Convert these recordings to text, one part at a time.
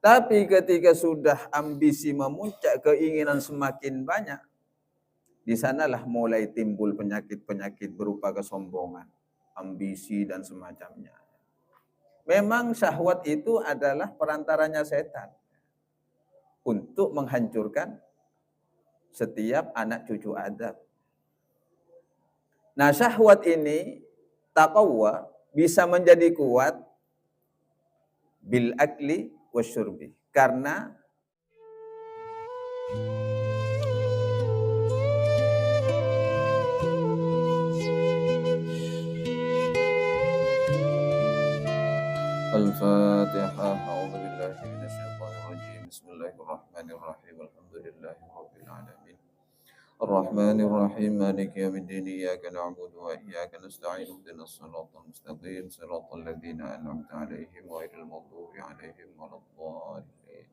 Tapi ketika sudah ambisi memuncak, keinginan semakin banyak, di sanalah mulai timbul penyakit-penyakit berupa kesombongan, ambisi dan semacamnya. Memang syahwat itu adalah perantaranya setan untuk menghancurkan setiap anak cucu Adam. Nah, syahwat ini taqwa bisa menjadi kuat bil akli wasyurbi, karena Al-Fatihah. A'udzubillahi minasyaitonir rajim. Bismillahirrahmanirrahim. Alhamdulillahirabbil alamin. Ar-Rahmanir Rahim. Maliki yaumiddin. Iyyaka na'budu wa iyyaka nasta'in. Ihdinas siratal mustaqim. Siratal ladzina an'amta 'alaihim ghairil maghdubi 'alaihim waladdallin.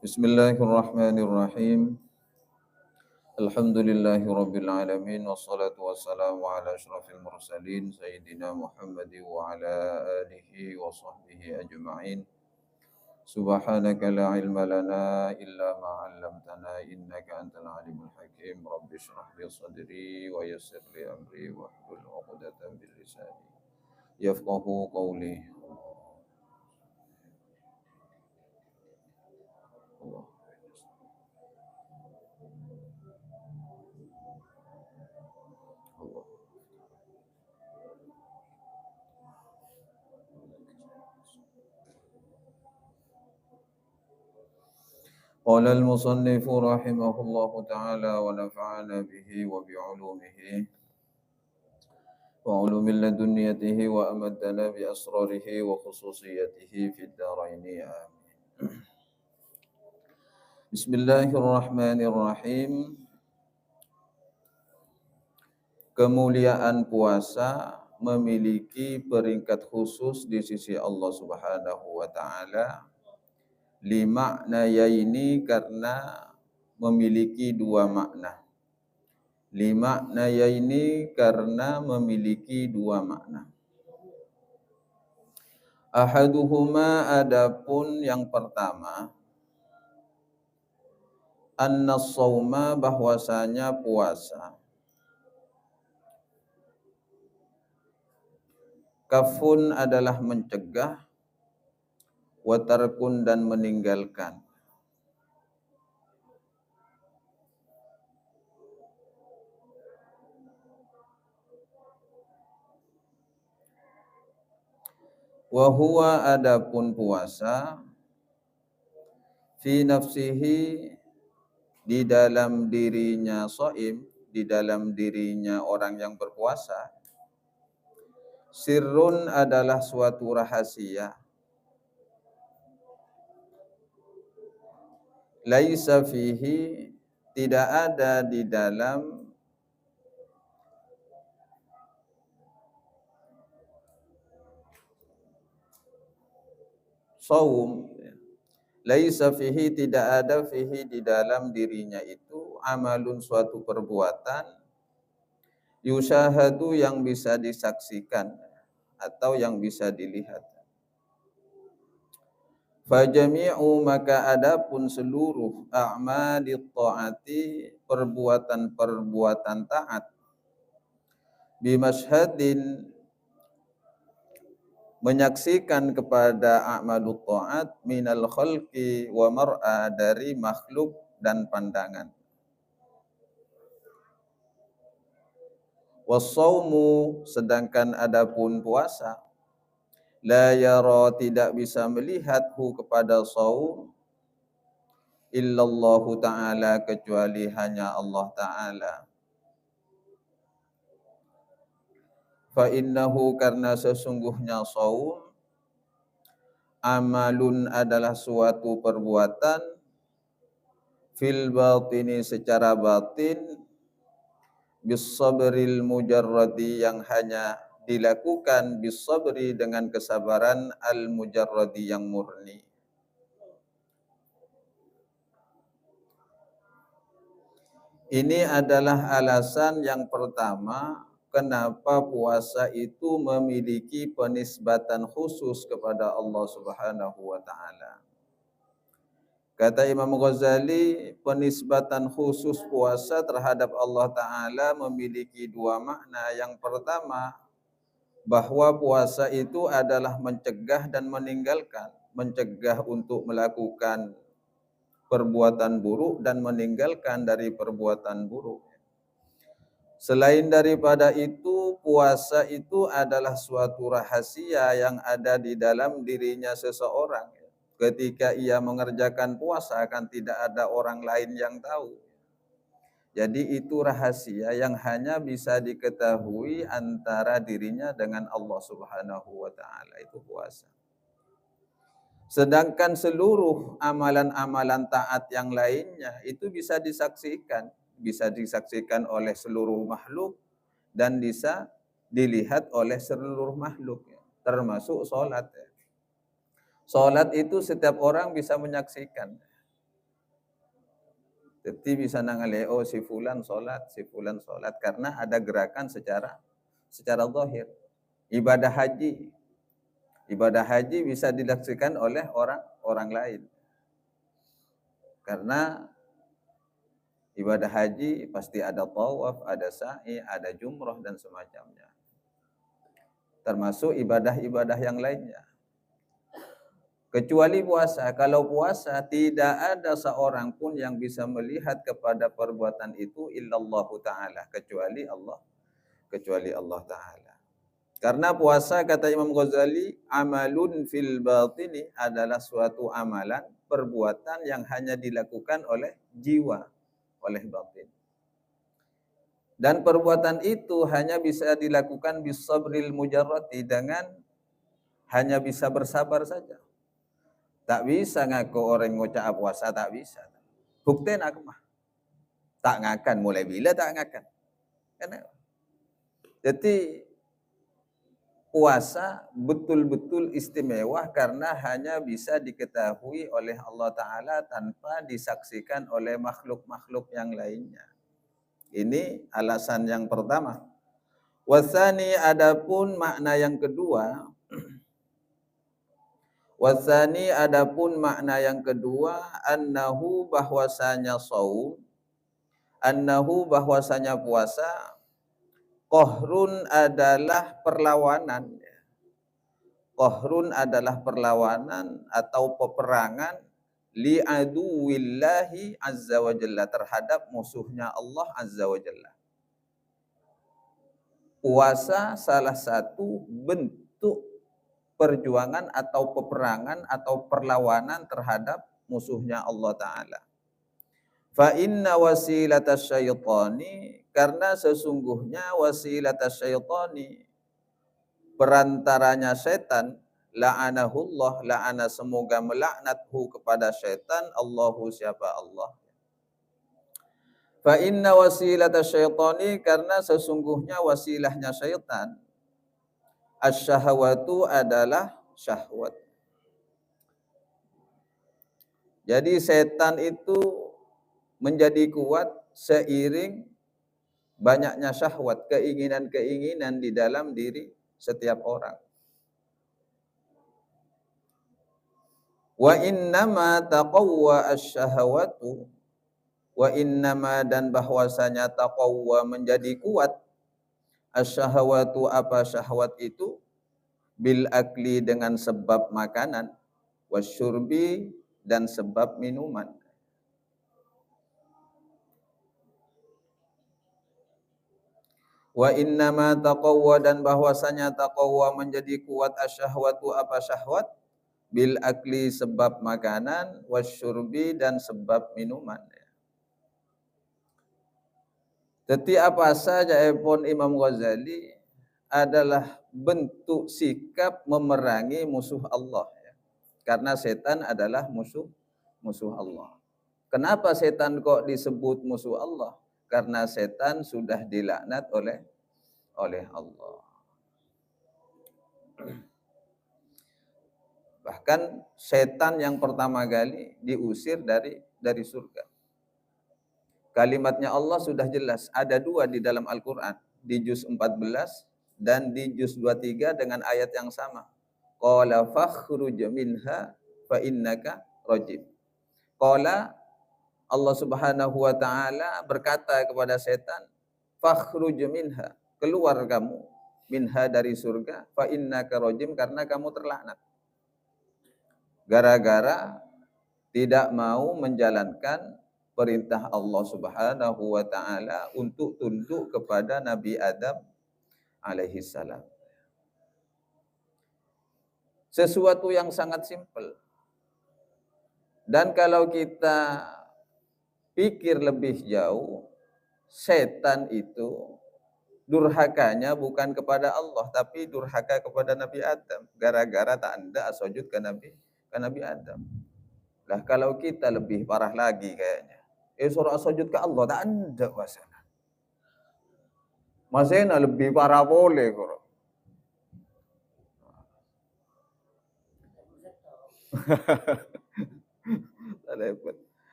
Bismillahirrahmanirrahim. Alhamdulillahi rabbil alamin, wassalatu wassalamu ala asyrafil mursalin sayyidina Muhammad wa ala alihi wa sahbihi ajma'in. Subhanaka la ilma lana illa ma 'allamtana innaka antal alimul hakim. Rabbi shrah li sadri wa yassir li amri wa hlul 'uqdatam min lisani yafqahu qawli. Allah. قال المصنف رحمه الله تعالى ونفعنا به وبعلومه وعلوم لدنيته وأمدنا بأسراره وخصوصيته في الدارين آمين. بسم الله الرحمن الرحيم. Kemuliaan puasa memiliki peringkat khusus di sisi Allah Subhanahu wa taala. Limaknayaini, karena memiliki dua makna. Limaknayaini, karena memiliki dua makna. Ahaduhuma, adapun yang pertama, annas-shauma, bahwasanya puasa. Kafun adalah mencegah, watarkun dan meninggalkan. Wahuwa, adapun puasa, fi nafsihi, di dalam dirinya shaim, di dalam dirinya orang yang berpuasa, sirrun adalah suatu rahasia, laisa fihi, tidak ada di dalam saum, laisa fihi, tidak ada fihi, di dalam dirinya itu, amalun, suatu perbuatan, yusyahadu, yang bisa disaksikan atau yang bisa dilihat. Fajami'u, maka adapun seluruh a'malit ta'ati, perbuatan-perbuatan taat, bimasyhadin, menyaksikan kepada a'malut ta'at, minal khalqi wa mar'a, dari makhluk dan pandangan. Wassaumu, sedangkan adapun puasa, la yara, tidak bisa melihat, hu, kepada saum, illallahu ta'ala, kecuali hanya Allah ta'ala. Fa innahu, karena sesungguhnya saum, amalun, adalah suatu perbuatan, fil batini, secara batin, bis sabril mujarradi, yang hanya dilakukan bis sabri, dengan kesabaran, al mujarradi, yang murni. Ini adalah alasan yang pertama, kenapa puasa itu memiliki penisbatan khusus kepada Allah Subhanahu wa taala. Kata Imam Ghazali, penisbatan khusus puasa terhadap Allah taala memiliki dua makna. Yang pertama, bahwa puasa itu adalah mencegah dan meninggalkan, mencegah untuk melakukan perbuatan buruk dan meninggalkan dari perbuatan buruk. Selain daripada itu, puasa itu adalah suatu rahasia yang ada di dalam dirinya seseorang. Ketika ia mengerjakan puasa akan tidak ada orang lain yang tahu. Jadi itu rahasia yang hanya bisa diketahui antara dirinya dengan Allah Subhanahu wa taala, itu puasa. Sedangkan seluruh amalan-amalan taat yang lainnya itu bisa disaksikan oleh seluruh makhluk dan bisa dilihat oleh seluruh makhluk, termasuk sholat. Sholat itu setiap orang bisa menyaksikan. Jadi bisa nangaleo si fulan sholat karena ada gerakan secara zahir. Ibadah haji bisa dilaksanakan oleh orang lain. Karena ibadah haji pasti ada tawaf, ada sa'i, ada jumrah dan semacamnya. Termasuk ibadah-ibadah yang lainnya. Kecuali puasa. Kalau puasa tidak ada seorang pun yang bisa melihat kepada perbuatan itu illallah ta'ala. Kecuali Allah ta'ala. Karena puasa, kata Imam Ghazali, amalun fil batini, adalah suatu amalan, perbuatan yang hanya dilakukan oleh jiwa, oleh batin. Dan perbuatan itu hanya bisa dilakukan bisabril mujarrati, dengan hanya bisa bersabar saja. Tak bisa ngaku orang ngucap puasa, tak bisa. Bukti nak mah. Tak ngakan, mulai bila tak ngakan. Kenapa? Jadi puasa betul-betul istimewa karena hanya bisa diketahui oleh Allah Ta'ala tanpa disaksikan oleh makhluk-makhluk yang lainnya. Ini alasan yang pertama. Wasani, adapun makna yang kedua, annahu bahwasanya puasa, qahrun adalah perlawanan. Qahrun adalah perlawanan atau peperangan li aduwillahi azza wa jalla, terhadap musuhnya Allah azza wa jalla. Puasa salah satu bentuk perjuangan atau peperangan atau perlawanan terhadap musuhnya Allah Ta'ala. Fa inna wasilatas syaitani, karena sesungguhnya wasilatas syaitani, perantaranya setan, la'anahullah, la'ana semoga melaknathu kepada setan, Allahu siapa Allah. Fa inna wasilatas syaitani, karena sesungguhnya wasilahnya syaitan, asyahawatu adalah syahwat. Jadi setan itu menjadi kuat seiring banyaknya syahwat, keinginan-keinginan di dalam diri setiap orang. Wa innama taqawwa asyahawatu, wa innama, dan bahwasanya taqawwa menjadi kuat, asyahawatu, apa syahwat itu, bil akli, dengan sebab makanan, wasyurbi, dan sebab minuman. Wa innama taqawwa, dan bahwasanya taqawwa menjadi kuat, asyahwatu, apa syahwat, bil akli, sebab makanan, wasyurbi, dan sebab minuman. Jadi apa saja pun Imam Ghazali adalah bentuk sikap memerangi musuh Allah. Karena setan adalah musuh Allah. Kenapa setan kok disebut musuh Allah? Karena setan sudah dilaknat oleh Allah. Bahkan setan yang pertama kali diusir dari surga. Kalimatnya Allah sudah jelas, ada dua di dalam Al-Quran. di juz 14 dan di juz 23 dengan ayat yang sama. Qala fakhruj minha fa innaka rajim. Qala Allah Subhanahu wa taala berkata kepada setan, fakhruj minha, keluar kamu minha dari surga, fa innaka rajim, karena kamu terlaknat. Gara-gara tidak mau menjalankan perintah Allah Subhanahu wa taala untuk tunduk kepada Nabi Adam alaihi salam. Sesuatu yang sangat simpel. Dan kalau kita pikir lebih jauh, setan itu durhakanya bukan kepada Allah, tapi durhaka kepada Nabi Adam. Gara-gara tak anda sujud ke Nabi Adam. Lah kalau kita lebih parah lagi kayaknya. Suruh sujud ke Allah, tak ada masalah. Masena lebih parah boleh kok.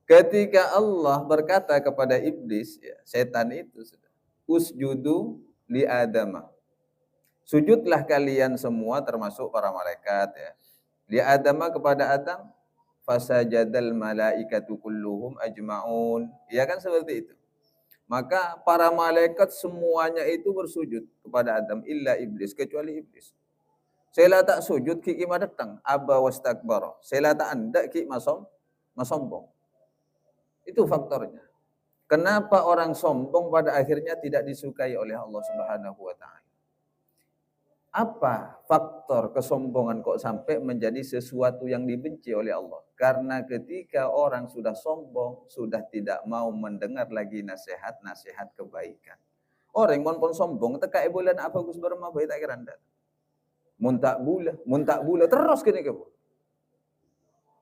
Ketika Allah berkata kepada iblis, ya, setan itu sudah, usjudu li Adam. Sujudlah kalian semua termasuk para malaikat, ya. Li Adam, kepada Adam, fasajadal malaikatu kulluhum ajmaun. Ya kan seperti itu. Maka para malaikat semuanya itu bersujud kepada Adam illa iblis, kecuali iblis. Sela tak sujud ki ma datang, aba wastakbara. Sela tak anda ki masombong. Itu faktornya. Kenapa orang sombong pada akhirnya tidak disukai oleh Allah Subhanahu wa taala? Apa faktor kesombongan kok sampai menjadi sesuatu yang dibenci oleh Allah? Karena ketika orang sudah sombong, sudah tidak mau mendengar lagi nasihat-nasihat kebaikan. Orang pun sombong, teka bulan apa Gus berma baik tak kira anda. Muntak bula, terus kini ke.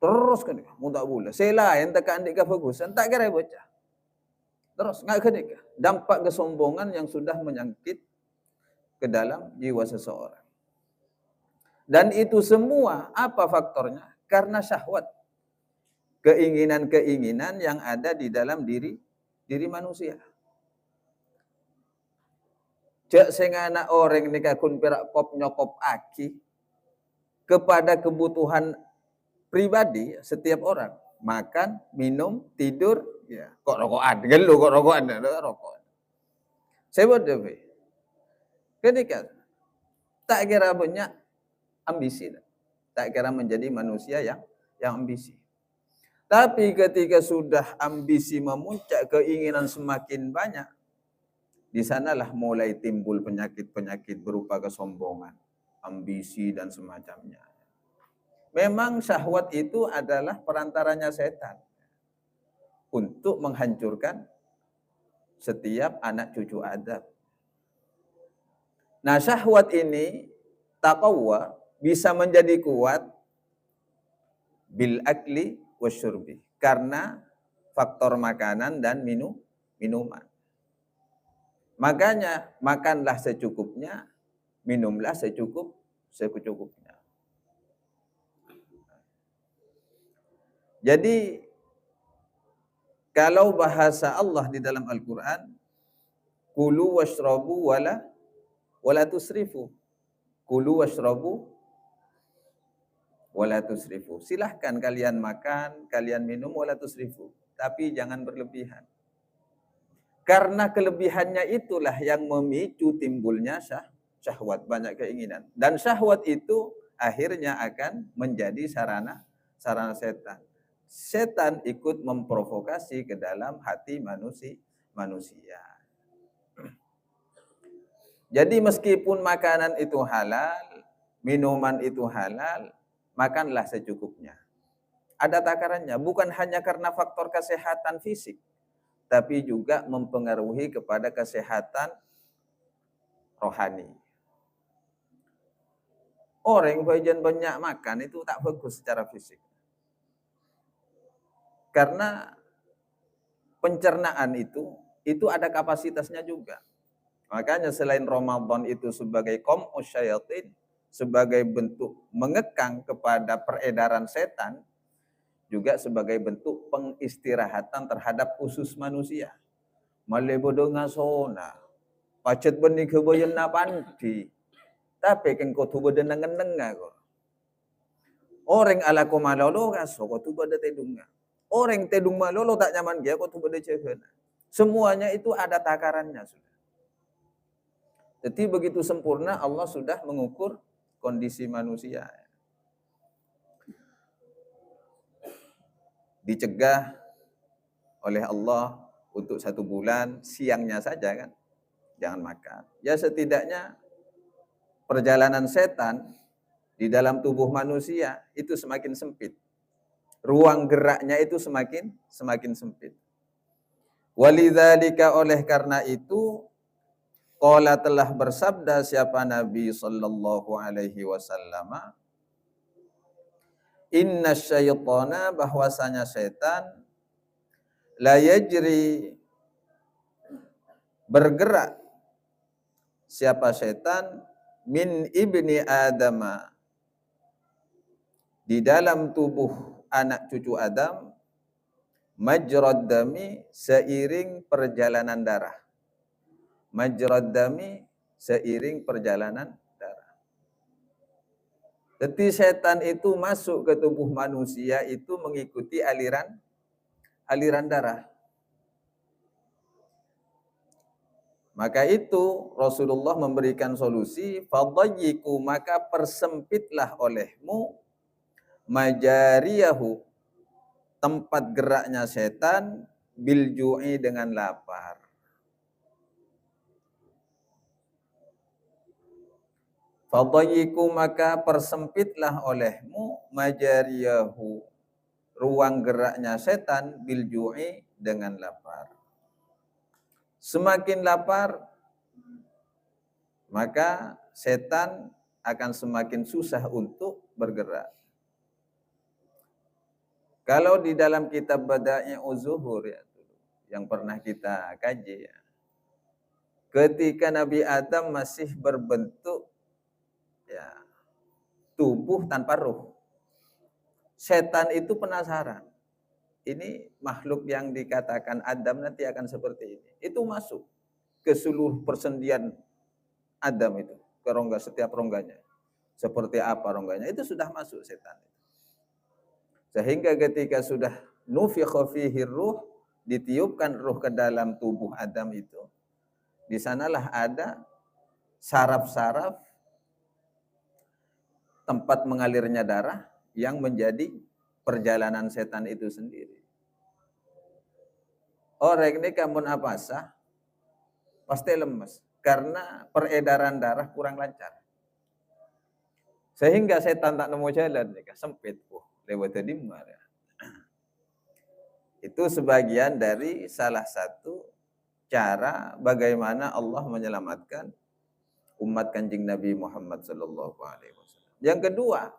Terus kini, muntak bula. Selain teka andik ke bagus, tak kira bocah. Terus nggak kini ke. Dampak kesombongan yang sudah menyangkit ke dalam jiwa seseorang. Dan itu semua apa faktornya? Karena syahwat. Keinginan-keinginan yang ada di dalam diri manusia. Cek sengana orang ni kakun perak kop nyokop aki kepada kebutuhan pribadi setiap orang. Makan, minum, tidur, ya kok rokokan. Gelo kok rokokan, rokok. Saya buat deh. Ketika tak kira banyak ambisi, tak kira menjadi manusia yang ambisi. Tapi ketika sudah ambisi memuncak, keinginan semakin banyak, di sanalah mulai timbul penyakit-penyakit berupa kesombongan, ambisi dan semacamnya. Memang syahwat itu adalah perantaranya setan untuk menghancurkan setiap anak cucu Adam. Nah, syahwat ini taqwa bisa menjadi kuat bil akli wasyurbi, karena faktor makanan dan minuman. Makanya makanlah secukupnya, minumlah secukupnya. Jadi kalau bahasa Allah di dalam Al-Qur'an, kulu washrabu wala tusrifu. Kulu washrabu wala tusrifu. Silahkan kalian makan, kalian minum, wala tusrifu. Tapi jangan berlebihan. Karena kelebihannya itulah yang memicu timbulnya syahwat, banyak keinginan. Dan syahwat itu akhirnya akan menjadi sarana setan. Setan ikut memprovokasi ke dalam hati manusia. Jadi meskipun makanan itu halal, minuman itu halal, makanlah secukupnya. Ada takarannya, bukan hanya karena faktor kesehatan fisik, tapi juga mempengaruhi kepada kesehatan rohani. Orang yang banyak makan itu tak bagus secara fisik. Karena pencernaan itu ada kapasitasnya juga. Makanya selain Ramadan itu sebagai qam'us syayatin, sebagai bentuk mengekang kepada peredaran setan, juga sebagai bentuk pengistirahatan terhadap usus manusia. Malebodo ngasona, Pacet benih kebayan na pandi. Tapi keng ko tuba denang-neng ako. Orang ala ko malolo kaso ko tuba de tedunga. Orang tedung malolo tak nyaman dia ko tuba de cehena. Semuanya itu ada takarannya sudah. Jadi begitu sempurna Allah sudah mengukur kondisi manusia. Dicegah oleh Allah untuk 1 bulan, siangnya saja kan. Jangan makan. Ya setidaknya perjalanan setan di dalam tubuh manusia itu semakin sempit. Ruang geraknya itu semakin sempit. Walidzalika oleh karena itu qala telah bersabda siapa Nabi sallallahu alaihi wasallam, inna syaitana bahwasanya setan la yajri bergerak siapa setan min ibni Adama di dalam tubuh anak cucu Adam majrad dami seiring perjalanan darah. Majrad dami seiring perjalanan darah. Jadi setan itu masuk ke tubuh manusia itu mengikuti aliran darah. Maka itu Rasulullah memberikan solusi, fadayyiku maka persempitlah olehmu majariyahu tempat geraknya setan bil ju'i dengan lapar. Fadayyiku maka persempitlah olehmu majariyahu ruang geraknya setan bil ju'i dengan lapar. Semakin lapar maka setan akan semakin susah untuk bergerak. Kalau di dalam kitab Bada'i Uz-Zuhur ya, yang pernah kita kaji ya, ketika Nabi Adam masih berbentuk ya, tubuh tanpa ruh, setan itu penasaran. Ini makhluk yang dikatakan Adam nanti akan seperti ini. Itu masuk ke seluruh persendian Adam itu, ke rongga setiap rongganya. Seperti apa rongganya? Itu sudah masuk setan. Sehingga ketika sudah nufikha fihi ruh, ditiupkan ruh ke dalam tubuh Adam itu, di sanalah ada saraf-saraf tempat mengalirnya darah yang menjadi perjalanan setan itu sendiri. Orang ini kamun apa sah, pasti lemes karena peredaran darah kurang lancar. Sehingga setan tak nemu jalan, sempit, lewat tadi marah. Itu sebagian dari salah satu cara bagaimana Allah menyelamatkan umat Kanjeng Nabi Muhammad sallallahu alaihi wasallam. Yang kedua,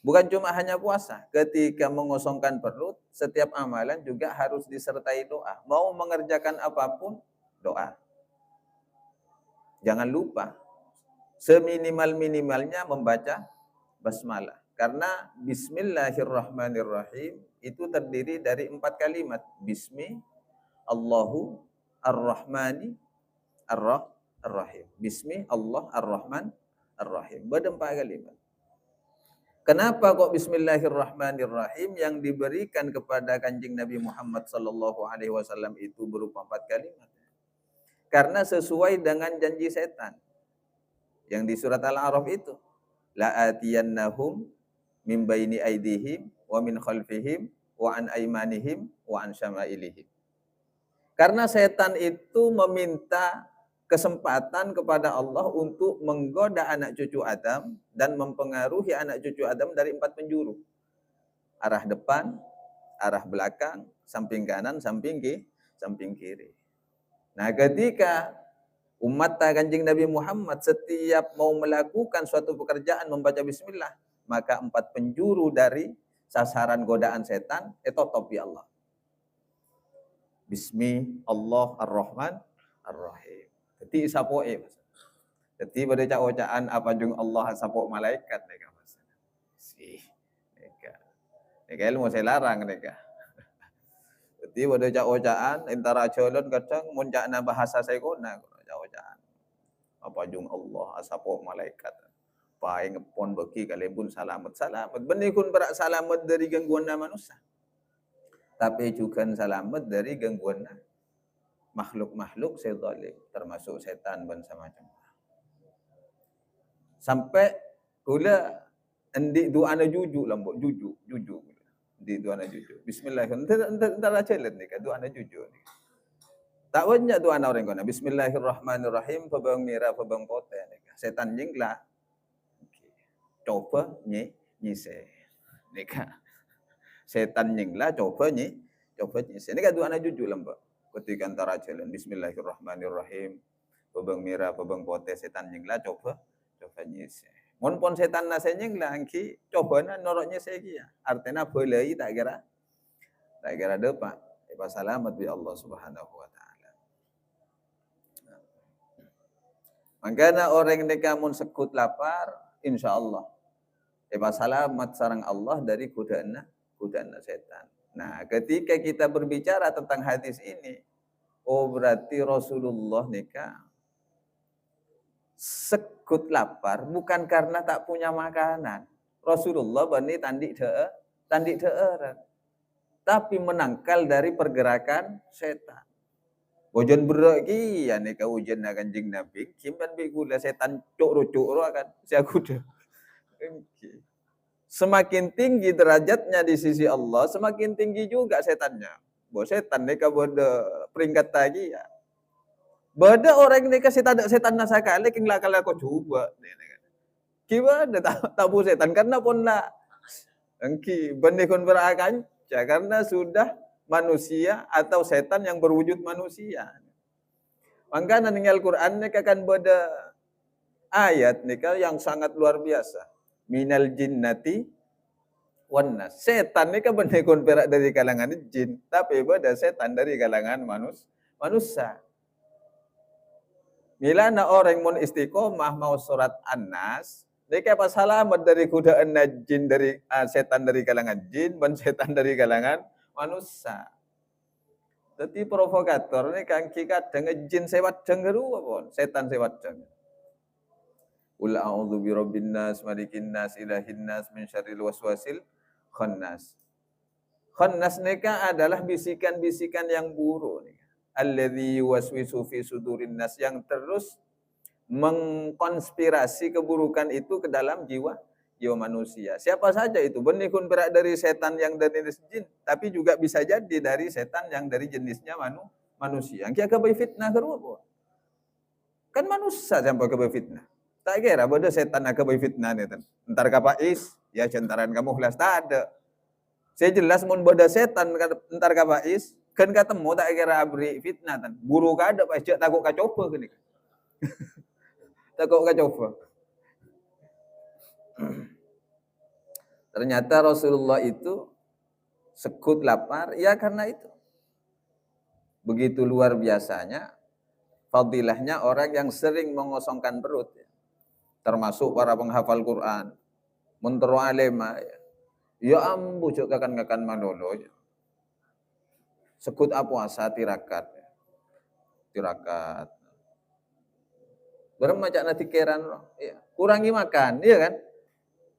bukan cuma hanya puasa, ketika mengosongkan perut, setiap amalan juga harus disertai doa. Mau mengerjakan apapun, doa. Jangan lupa, seminimal-minimalnya membaca basmalah. Karena Bismillahirrahmanirrahim itu terdiri dari 4 kalimat. Bismi, Allahu, Ar-Rahmani, Ar-Rahim. Bismi, Allah, Ar-Rahman, Ar-Rahim. Berempat kalimat. Kenapa kok Bismillahirrahmanirrahim yang diberikan kepada Kanjeng Nabi Muhammad sallallahu alaihi wasallam itu berupa 4 kalimat? Karena sesuai dengan janji setan yang di surat Al-A'raf itu, la atiyannahum min baini aidihim wa min khalfihim wa an aymanihim wa an syama'ilihim. Karena setan itu meminta kesempatan kepada Allah untuk menggoda anak cucu Adam dan mempengaruhi anak cucu Adam dari 4 penjuru. Arah depan, arah belakang, samping kanan, samping kiri. Nah, ketika umat Kanjeng Nabi Muhammad setiap mau melakukan suatu pekerjaan membaca bismillah, maka 4 penjuru dari sasaran godaan setan top ya Allah. Bismi Allah Ar-Rahman Ar-Rahim. Jadi sapoe. Jadi pada cak-ocaan apa jung Allah sapok malaikat mereka mas. Mereka ilmu saya larang mereka. Jadi pada cak-ocaan antara colon kadang muncakna bahasa saya kona cak-ocaan. Apa jung Allah asapo malaikat. Pai ngepon beki kalebun salamat. Benikun berak salamat dari gangguan manusia. Tapi juga selamat dari gangguan makhluk-makhluk sezalim, termasuk setan dan semacam. Sampai kula endi doa na juju lambok juju. Di doa na juju. Bismillahirrahmanirrahim. Entar aja lihat nih doa na juju. Tak banyak doa na orang kona. Bismillahirrahmanirrahim. Pabang mira pabang pote. Setan jingla. Coba nyise. Nika. Setan jingla coba nyise. Nika doa na juju lambok. Ketika antara jalan Bismillahirrahmanirrahim. Pabang mira pabang pote setan jingla coba nyise. Mun pon setan na senyengla angki cobana noroknya sekia. Artinya boleh tak kira depak. Iba salamat bi Allah Subhanahu wa taala. Mangkana orang yang mun sekut lapar insyaallah iba salamat sarang Allah dari godaan setan. Nah, ketika kita berbicara tentang hadis ini, oh berarti Rasulullah nikah sekut lapar bukan karena tak punya makanan. Rasulullah bani tandik de'er. Tapi menangkal dari pergerakan setan. Ujian berak ki ya nika ujian kanjeng Nabi, kimban bi gula setan cuk-cuk kan siakuda. Semakin tinggi derajatnya di sisi Allah, semakin tinggi juga setannya. Bo setan nika bodo peringkat lagi ya. Bada orang ini kasih setan nasa kali king lakal aku coba. Gimana tabu setan karena pun lah. Engki bandekon berakan karena sudah manusia atau setan yang berwujud manusia. Maka ninggal Quran nika kan bada ayat nika yang sangat luar biasa. Minal jinnati wan nas. Setan nika bandekon berak dari kalangan jin, tapi bada setan dari kalangan manusia. Bila na orang mun istiqomah mau surat An-Nas, dia pas salamat dari godaan jin dari setan dari kalangan jin dan setan dari kalangan manusia. Jadi provokator ini kan kadang jin sewat dengeru apa setan sewat denger. Qul a'udzu birabbin nas, malikin nas, ilahin nas, min syarril waswasil khannas. Khannas nika adalah bisikan-bisikan yang buruk nih. Alladzi waswisu fi sudurin nas, yang terus mengkonspirasi keburukan itu ke dalam jiwa manusia. Siapa saja itu, benikun berak dari setan yang dari jenis jin, tapi juga bisa jadi dari setan yang dari jenisnya manusia. Yang kebai fitnah kerupa. Kan manusia sampai kebai fitnah. Tak kira bodoh setan kebai fitnah nih. Entar kapais, ya centaran kamu kelas tak ada. Saya jelas mun bodoh setan entar kapais, kan ketemu tak kira abri fitnah tan. Buru kada pas cek takut kacoba gini. Takut kacoba. Ternyata Rasulullah itu sekut lapar ya karena itu. Begitu luar biasanya fadilahnya orang yang sering mengosongkan perut. Termasuk para penghafal Quran. Mentero alema. Ya ambu cek kakan manolo. Sekut puasa tirakat. Bermacam nanti keran, ya. Kurangi makan, iya kan?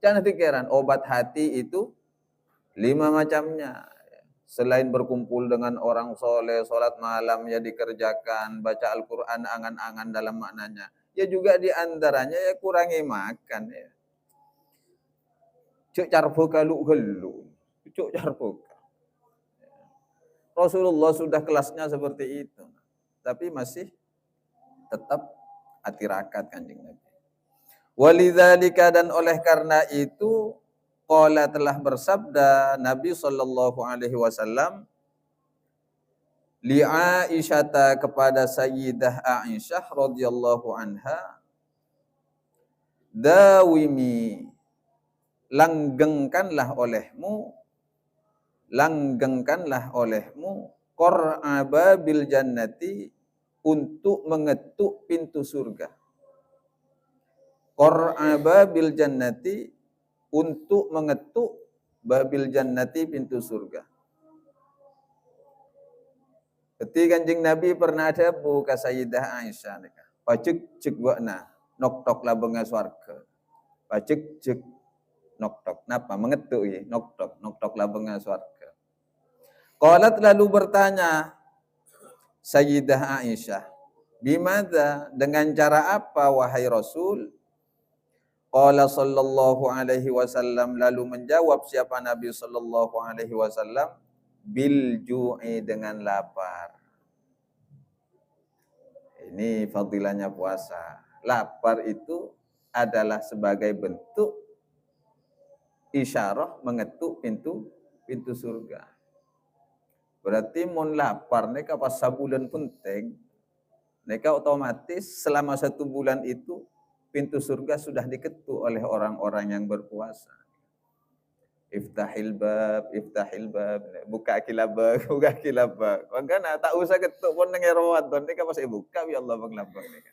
Jangan pikiran, obat hati itu 5 macamnya. Selain berkumpul dengan orang soleh, sholat malam ya dikerjakan, baca Al-Quran angan-angan dalam maknanya. Ya juga diantaranya ya kurangi makan. Ya. Cuk carboka lu gelu. Cuk carboka. Rasulullah sudah kelasnya seperti itu. Tapi masih tetap atirakat kanjeng Nabi. Walidzalika, dan oleh karena itu qala telah bersabda Nabi sallallahu alaihi wasallam li Aisyah, kepada Sayyidah Aisyah radhiyallahu anha, dawimi, langgengkanlah olehmu qur'aba bil jannati, untuk mengetuk pintu surga. Qur'aba bil jannati, untuk mengetuk babil jannati, pintu surga. Ketika Kanjeng Nabi pernah ada buka Sayyidah Aisyah. Pacek cek buatna nok tok labenga swarga. Pacek cek nok tok. Napa mengetuk ya nok tok labenga swarga. Qalat lalu bertanya Sayyidah Aisyah, bimada dengan cara apa wahai Rasul? Qala sallallahu alaihi wasallam, lalu menjawab siapa Nabi sallallahu alaihi wasallam, bil ju'i dengan lapar. Ini fadilahnya puasa. Lapar itu adalah sebagai bentuk isyarah mengetuk pintu surga. Berarti mun lapar neka pas sabulan penting, neka otomatis selama 1 bulan itu pintu surga sudah diketuk oleh orang-orang yang berpuasa. Iftahil bab, buka kilabak, buka kilabak. Makanya tak usah ketuk pun dengan Ramadan, neka pas buka ya Allah banglabang neka.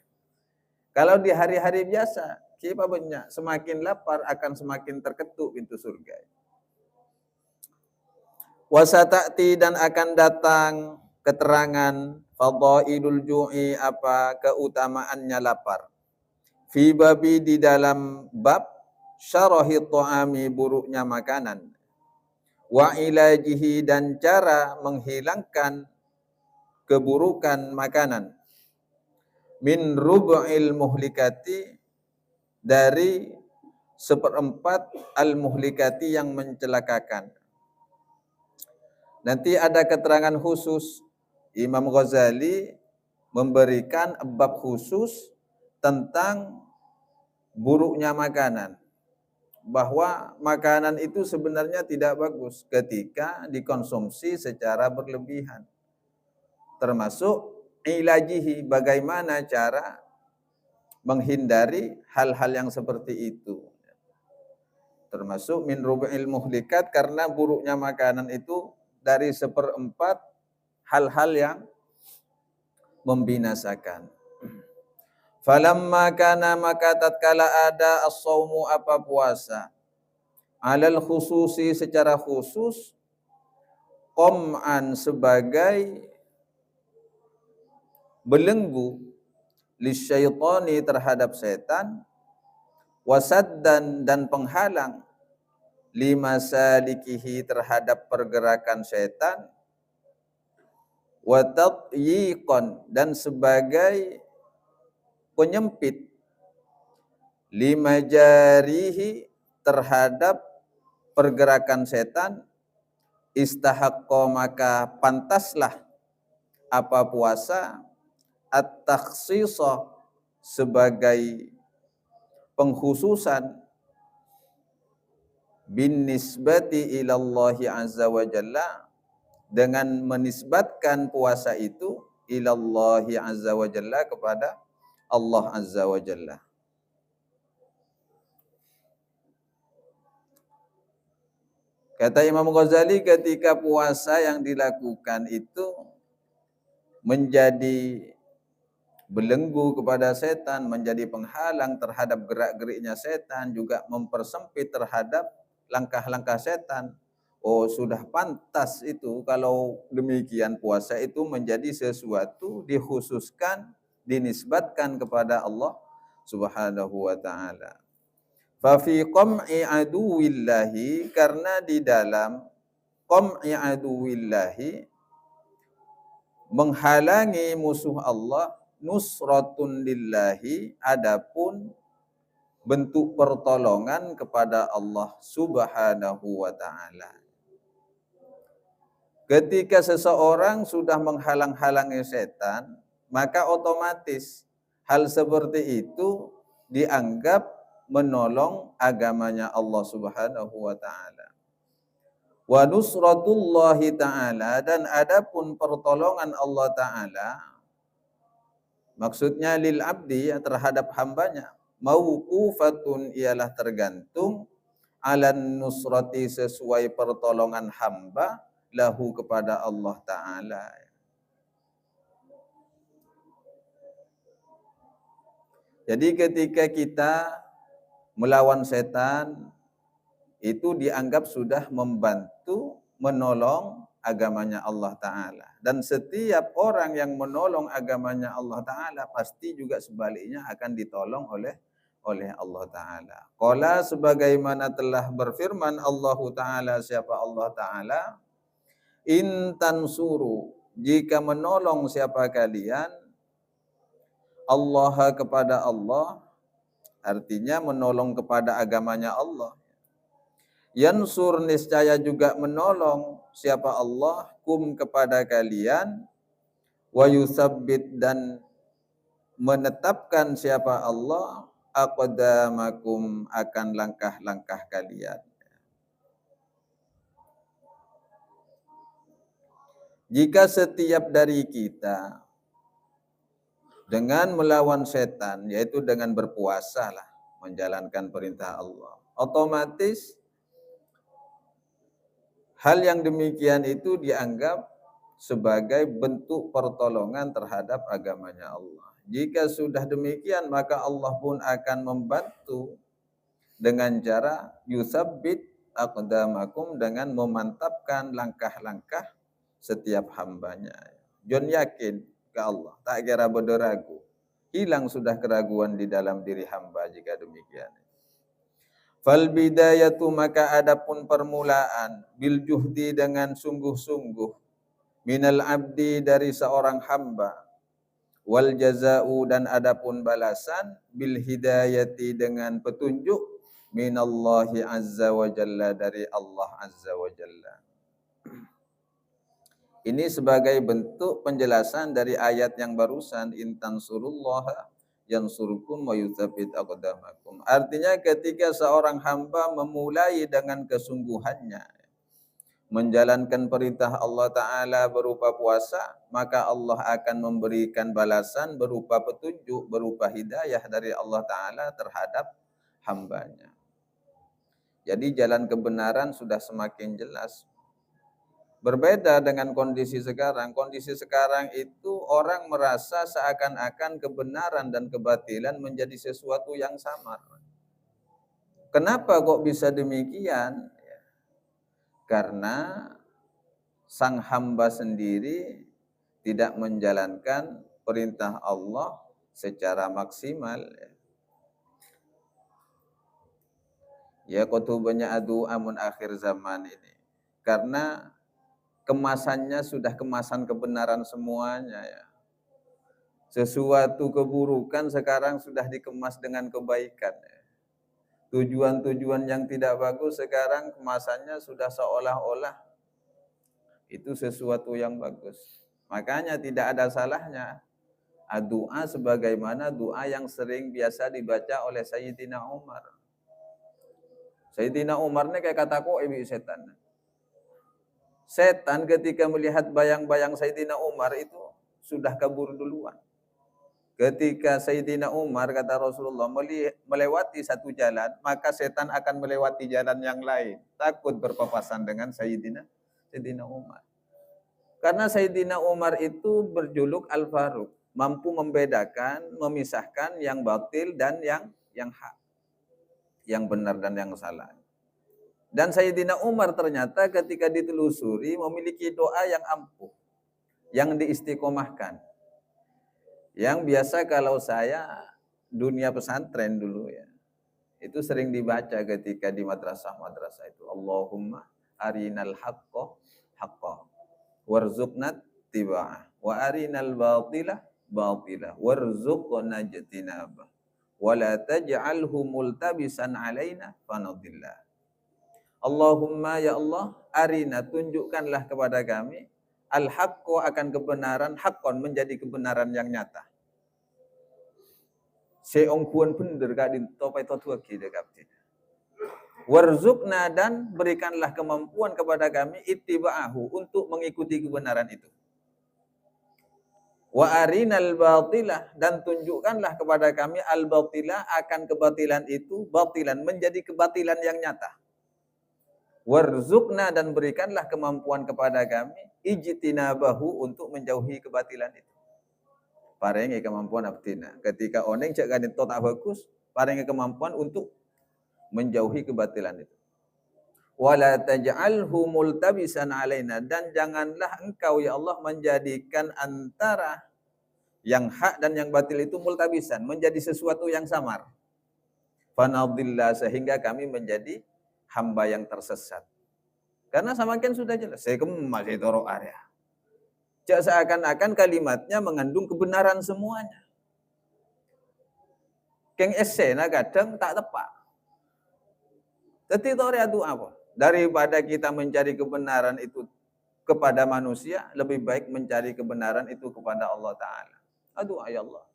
Kalau di hari-hari biasa, kita banyak semakin lapar akan semakin terketuk pintu surga. Wasata'ti dan akan datang keterangan fadhailul ju'i apa keutamaannya lapar. Fi babi di dalam bab syarahi ta'ami buruknya makanan. Wa ilajihi dan cara menghilangkan keburukan makanan. Min rub'il muhlikati dari 1/4 al-muhlikati yang mencelakakan. Nanti ada keterangan khusus. Imam Ghazali memberikan bab khusus tentang buruknya makanan. Bahwa makanan itu sebenarnya tidak bagus ketika dikonsumsi secara berlebihan. Termasuk ilajihi, bagaimana cara menghindari hal-hal yang seperti itu. Termasuk min rubu'il muhlikat, karena buruknya makanan itu dari 1/4 hal-hal yang membinasakan. Falamma kana maka tatkala ada as-saumu apa puasa. Alal khususi secara khusus. Qom'an sebagai belenggu lisyaitani terhadap setan. Wasaddan dan penghalang lima salikihi terhadap pergerakan setan, wa tatyiqan dan sebagai penyempit lima jarihi terhadap pergerakan setan, istahaqqa maka pantaslah apa puasa at-takhsisa sebagai pengkhususan bin nisbati ilallahi azza wa jalla, dengan menisbatkan puasa itu ilallahi azza wa jalla kepada Allah azza wa jalla. Kata Imam Ghazali, ketika puasa yang dilakukan itu menjadi belenggu kepada setan, menjadi penghalang terhadap gerak-geriknya setan, juga mempersempit terhadap langkah-langkah setan. Oh, sudah pantas itu kalau demikian puasa itu menjadi sesuatu dikhususkan, dinisbatkan kepada Allah Subhanahu wa taala. Fa fi qam'i aduwillahi, karena di dalam qam'i aduwillahi menghalangi musuh Allah, nusratun lillahi, adapun bentuk pertolongan kepada Allah Subhanahu wa taala. Ketika seseorang sudah menghalang-halangi setan, maka otomatis hal seperti itu dianggap menolong agamanya Allah Subhanahu wa taala. Wa nusratullahi ta'ala, dan adapun pertolongan Allah ta'ala, maksudnya lil abdi, terhadap hambanya, mauqufatun ialah tergantung, alan nusrati sesuai pertolongan hamba, lahu kepada Allah ta'ala. Jadi ketika kita melawan setan, itu dianggap sudah membantu, menolong agamanya Allah Ta'ala. Dan setiap orang yang menolong agamanya Allah Ta'ala pasti juga sebaliknya akan ditolong oleh Allah Ta'ala. Qala sebagaimana telah berfirman Allah Ta'ala, siapa Allah Ta'ala, in tansuru, jika menolong siapa kalian, Allah kepada Allah, artinya menolong kepada agamanya Allah. Yansur niscaya juga menolong siapa Allah kum kepada kalian, wa yusabbit dan menetapkan siapa Allah aqdamakum akan langkah-langkah kalian. Jika setiap dari kita dengan melawan setan, yaitu dengan berpuasa lah, menjalankan perintah Allah, otomatis hal yang demikian itu dianggap sebagai bentuk pertolongan terhadap agamanya Allah. Jika sudah demikian, maka Allah pun akan membantu dengan cara yusabbit aqdamakum, dengan memantapkan langkah-langkah setiap hambanya. John yakin ke Allah, tak kira berderagu. Hilang sudah keraguan di dalam diri hamba jika demikian. Fal bidayatu, maka adapun permulaan, bil juhdi dengan sungguh-sungguh, minal abdi dari seorang hamba, wal jaza'u dan adapun balasan, bil hidayati dengan petunjuk, minallahi azza wa jalla dari Allah azza wa jalla. Ini sebagai bentuk penjelasan dari ayat yang barusan, intan surullaha yansurkum wa yutsabbit aqdamakum. Artinya ketika seorang hamba memulai dengan kesungguhannya menjalankan perintah Allah Ta'ala berupa puasa, maka Allah akan memberikan balasan berupa petunjuk, berupa hidayah dari Allah Ta'ala terhadap hambanya. Jadi jalan kebenaran sudah semakin jelas. Berbeda dengan kondisi sekarang. Kondisi sekarang itu orang merasa seakan-akan kebenaran dan kebatilan menjadi sesuatu yang samar. Kenapa kok bisa demikian? Karena sang hamba sendiri tidak menjalankan perintah Allah secara maksimal. Ya kutubanya adu amun akhir zaman ini. Karena kemasannya sudah kemasan kebenaran semuanya ya. Sesuatu keburukan sekarang sudah dikemas dengan kebaikan ya. Tujuan-tujuan yang tidak bagus sekarang kemasannya sudah seolah-olah itu sesuatu yang bagus. Makanya tidak ada salahnya doa sebagaimana doa yang sering biasa dibaca oleh Sayyidina Umar. Sayyidina Umar ini kayak kataku ibu setan. Setan ketika melihat bayang-bayang Sayyidina Umar itu sudah kabur duluan. Ketika Sayyidina Umar, kata Rasulullah, melewati satu jalan, maka setan akan melewati jalan yang lain. Takut berpapasan dengan Sayyidina Umar. Karena Sayyidina Umar itu berjuluk Al-Faruq, mampu membedakan, memisahkan yang batil dan yang hak, yang benar dan yang salah. Dan Sayyidina Umar ternyata ketika ditelusuri memiliki doa yang ampuh, yang diistiqomahkan. Yang biasa kalau saya dunia pesantren dulu ya, itu sering dibaca ketika di madrasah-madrasah itu. Allahumma arinal haqqo haqqo warzuqna tiba'ah wa arinal batila batila warzuqna jatinabah wa la taj'alhu multabisan alaina fanadillah. Allahumma ya Allah, arina tunjukkanlah kepada kami al-haqqo akan kebenaran, haqqon menjadi kebenaran yang nyata. Seong kuan bener kadin topai totua ki dekapti. Warzuqna dan berikanlah kemampuan kepada kami ittiba'ahu untuk mengikuti kebenaran itu. Wa arinal batilah dan tunjukkanlah kepada kami al-batilah akan kebatilan itu, batilan menjadi kebatilan yang nyata. Warzuqna dan berikanlah kemampuan kepada kami ijtinabahu untuk menjauhi kebatilan itu. Parengi kemampuan abdina. Ketika oneng cak gadin tak bagus, parengi kemampuan untuk menjauhi kebatilan itu. wala taj'alhu multabisan alaina, dan janganlah engkau ya Allah menjadikan antara yang hak dan yang batil itu multabisan, menjadi sesuatu yang samar. Fanadillah, sehingga kami menjadi hamba yang tersesat. Karena samakin sudah jelas, saya masih toro area. Seakan-akan kalimatnya mengandung kebenaran semuanya. Keng esena kadang tak tepat. Jadi tore itu apa? Daripada kita mencari kebenaran itu kepada manusia, lebih baik mencari kebenaran itu kepada Allah Ta'ala. Aduh ya Allah.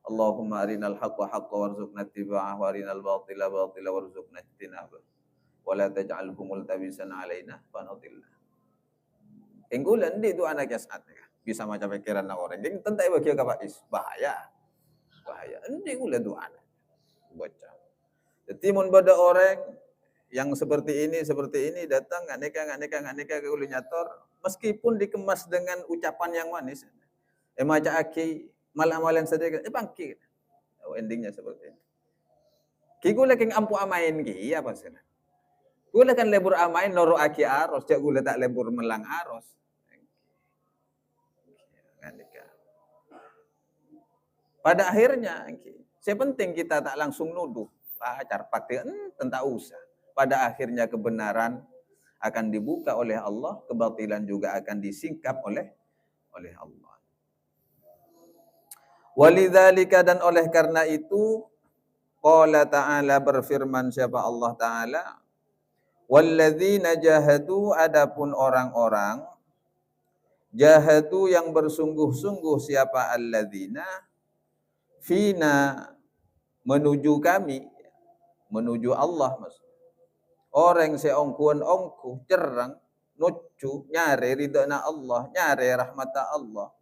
Allahumma arinal haqqa haqqa warzuqna ittiba'ah wa arinal batila batila warzuqna ijtinabah. Wa la taj'alhu multabisan alaina fanadillah. Enggulan di itu anak saat bisa macam pikiran orang. Jadi tentai bagi kapais bahaya. Bahaya. Endi ulah itu anak. Baca. Jadi mun pada orang yang seperti ini datang nggak nikah ke ulu nyator, meskipun dikemas dengan ucapan yang manis, maca aki malam-malam sedekah, bangkit. Endingnya seperti ini. Ki gula keng ampu amain ki apa sih? Gula kan lebur amain noro aki aros, jak gula tak lebur melang aros. Pada akhirnya, saya penting kita tak langsung nuduh, carpak dia tentang usah. Pada akhirnya kebenaran akan dibuka oleh Allah, kebatilan juga akan disingkap oleh Allah. Walidzalika, dan oleh karena itu, qala ta'ala, berfirman siapa Allah Ta'ala, walladzina jahadu, adapun orang-orang jahadu yang bersungguh-sungguh, siapa alladzina fina, menuju kami, menuju Allah maksudnya. Orang seongkuan-ongku cerang nucu nyare ridana Allah, nyare rahmata Allah,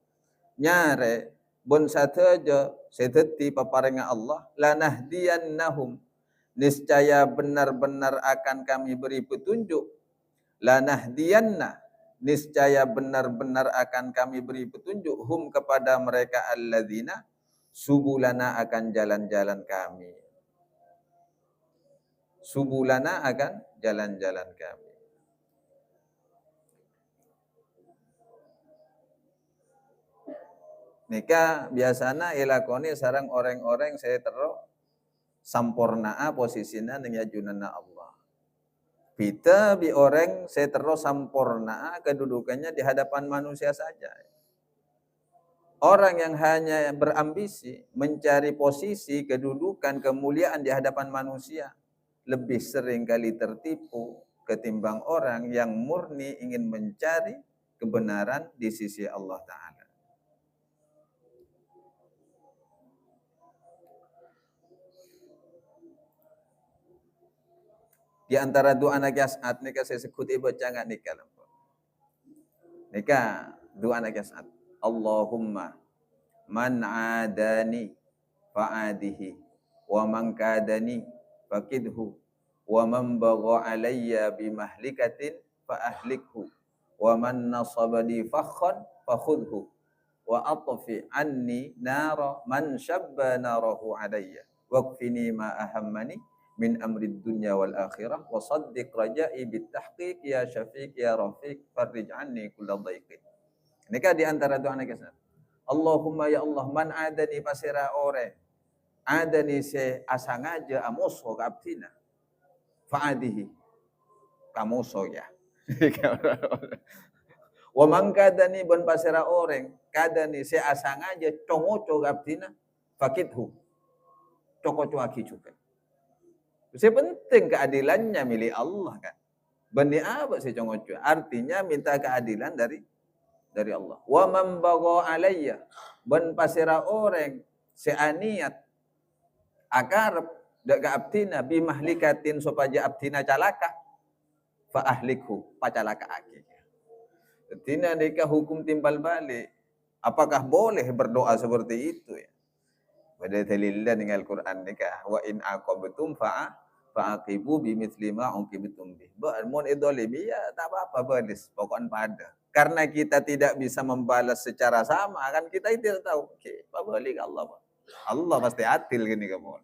nyare bon sateja seteti paparenga Allah, lanahdiyannahum, niscaya benar-benar akan kami beri petunjuk, lanahdiyanna, niscaya benar-benar akan kami beri petunjuk, hum, kepada mereka, alladzina, subulana, akan jalan-jalan kami. Subulana, akan jalan-jalan kami. Nika biasanya ilakoni sarang orang-orang saya terus sampurnaa posisinya dengan junana Allah. Kita bi orang saya terus sampurnaa kedudukannya di hadapan manusia saja. Orang yang hanya berambisi mencari posisi, kedudukan, kemuliaan di hadapan manusia, lebih sering kali tertipu ketimbang orang yang murni ingin mencari kebenaran di sisi Allah Ta'ala. Di antara doa anak Yas'ad, nika saya sebut ibu canggak nika. Nika doa anak Yas'ad. Allahumma man adani fa'adihi wa man kadani fakidhu wa man bagha alayya bimahlikatin fa'ahlikhu wa man nasabani fakhan fakhudhu wa atfi anni nara man shabba narahu alayya waqfini ma ahammani min amri dunya wal akhirah wa saddiq raja'i bit tahqiq ya syafiq ya rafiq farrij anni kulla dhaiqin. Ini kan di antara doa anak Yas'ad. Allahumma ya Allah, man adani pasira ore adani se asangaja amuso kaptina fa'adihi kamuso ya. Wa man kadani bon pasira orang kadani se asangaja tongoco kaptina fakithu cokoco aki juga. Saya penting keadilannya milik Allah kan. Bani apa sih congoco? Artinya minta keadilan dari Allah. Wa man bagha alayya, ban pasira orang seaniat akarep dak ka abtina bi mahlikatin supaya abtina calaka fa ahlikhu pacalaka aki. Tina nikah hukum timbal balik. Apakah boleh berdoa seperti itu ya? Pada dalilnya dengan Al-Qur'an nikah wa in aqabtum fa'aqibu bimithli ma uqibtum bih. Mun idzalimi ya tak apa-apa balis pokoknya pada. Karena kita tidak bisa membalas secara sama, kan kita tidak tahu. Pabalik Allah. Allah pasti adil gini kamu.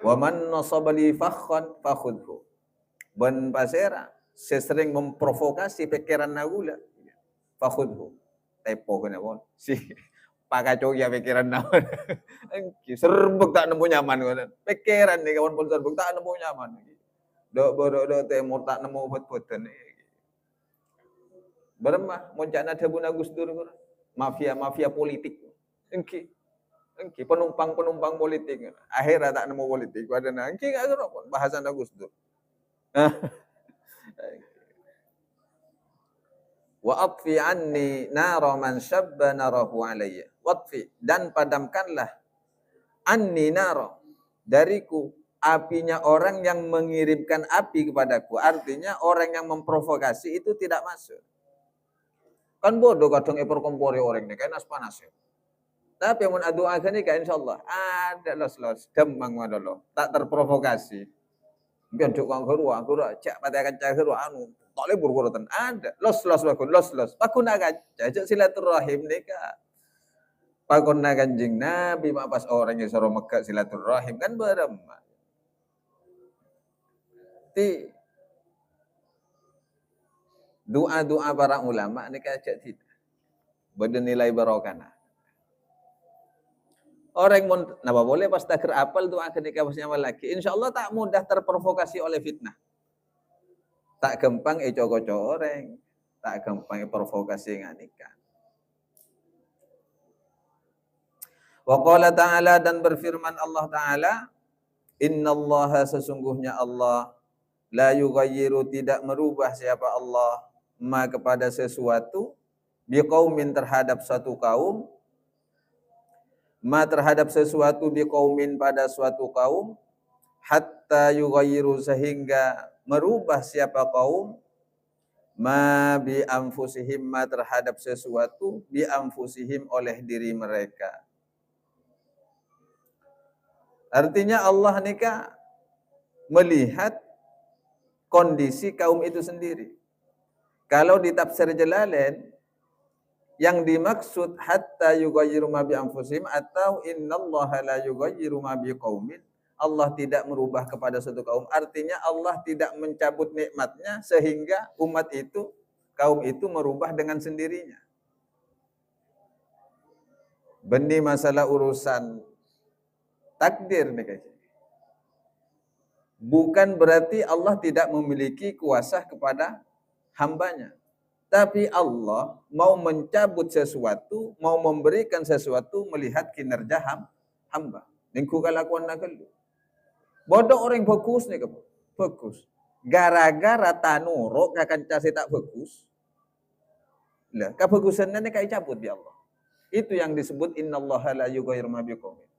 Wa man nasabali fakhan fakhudhu. Ben pasera sesering memprovokasi pikiran nagula. Fakhudhu. Tepo kena pun. Si pakaco ya pikiran naon. Serbuk tak nemu nyaman kan. Pikiran nih kawan pun serbuk tak nemu nyaman. Do temur tak nemu bet-beten. Beremah moncana debuna Gus Dur mafia politik. Engki penumpang politik. Akhirnya tak nemu politik padana engki gak kena pun bahasan Gus Dur. Wa atfi anni nara man syabba narahu alayya. Watfi dan padamkanlah anni nara dariku apinya orang yang mengirimkan api kepadaku. Artinya orang yang memprovokasi itu tidak masuk. Kan bodoh kadang perkompori orang ini kan panas ya. Tapi mun adu agani kan insyaallah ada los demang madolo tak terprovokasi. Biar duk kang gerua cak pati akan cak gerua anu tak lebur kurutan ada los pakun akan cak silaturahim nika pakun kanjeng Nabi mak pas orang yang suruh Mekah silaturahim kan barem ti doa para ulama nika cak tidak bernilai barokah. Orang mau napa boleh pas takir apal doa ketika pasnya lagi. Insyaallah tak mudah terprovokasi oleh fitnah. Tak gampang coko-coko orang, tak gampang provokasi nganika. Wa qala ta'ala dan berfirman Allah Ta'ala, innallaha sesungguhnya Allah la yughayyiru tidak merubah siapa Allah ma kepada sesuatu biqaumin terhadap satu kaum terhadap sesuatu biqaumin pada suatu kaum hatta yughayyiru sehingga merubah siapa kaum ma bi anfusihim terhadap sesuatu bi anfusihim oleh diri mereka. Artinya Allah nikah melihat kondisi kaum itu sendiri. Kalau di tafsir Jalalain yang dimaksud hatta yughayyiru ma bi anfusihim atau innallaha la yughayyiru ma bi qaumin. Allah tidak merubah kepada suatu kaum. Artinya Allah tidak mencabut nikmatnya sehingga umat itu, kaum itu merubah dengan sendirinya. Benih masalah urusan takdir nih guys. Bukan berarti Allah tidak memiliki kuasa kepada hambanya. Tapi Allah mau mencabut sesuatu, mau memberikan sesuatu melihat kinerja hamba. Ningku kalakuan nakalu. Bodoh orang fokus nih kamu. Fokus. Gara-gara tanuro akan casi tak fokus. Lah, kefokusannya nih kayak cabut di Allah. Itu yang disebut innallaha la yughayyiru ma biqaumin.